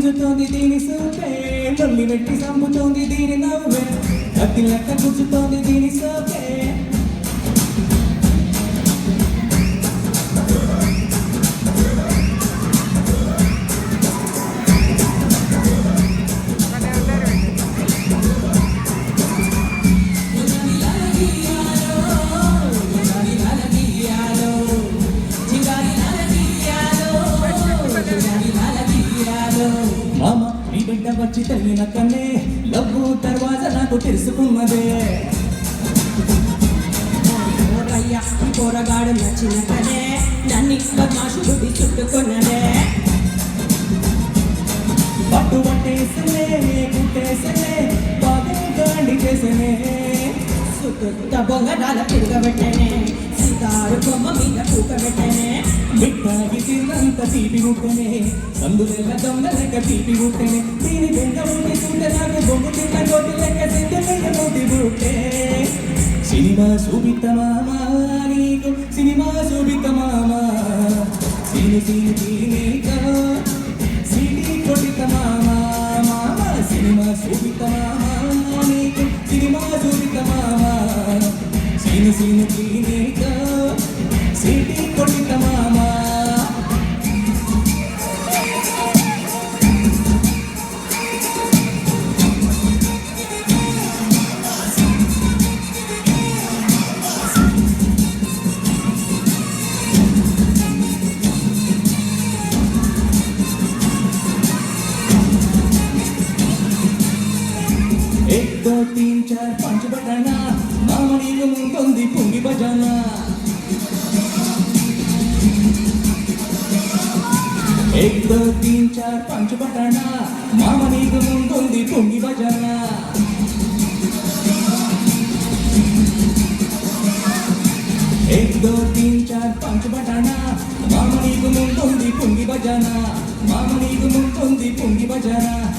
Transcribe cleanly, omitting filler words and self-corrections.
గుంజుతోంది దీని సోపే లొల్లి పెట్టి సంపుతోంది దీని నవ్వే కత్తి లెక్క గుంజుతోంది దీని సోపే బిడ్డ వచ్చి తల్లిన కన్నే లవ్వు దర్వాజా నాకు తెలుసుకున్నదే పోరగాడు నచ్చిన కనే నన్ను బద్మాషుడు చుట్టుకున్నదే పట్టు పట్టేసలే కుట్టేసలే బాగా గాండి చేసనే సుత్త బొంగడాల తిరగబెట్టనే సితారు కొమ్మ మీద కూకబెట్టనే మిఠాయి తిన్నంత తీపి ముట్టనే సందులెల్ల దొంగ లెక్క తీపి ముట్టనే దీని బెంగ ఉండి చూడ నాకు బొమ్మ తిన్న కోటి లెక్క తింటే నోటి బుట్టే సినిమా చూపిత మామా నీకు సినిమా చూపిత మామా సీని సీని తీనేక సీని కొడిత మామా మామా సినిమా చూపిత మామా నీకు సినిమా చూపిత మామా సీని సీని తీనేక సీటి కొడిత మామా एक दो तीन चार पांच बटाना मामनी को मुंगोंदी पुंगी बजाना एक दो तीन चार पांच बटाना मामनी को मुंगोंदी पुंगी बजाना एक दो तीन चार पांच बटाना मामनी को मुंगोंदी पुंगी बजाना मामनी को मुंगोंदी पुंगी बजाना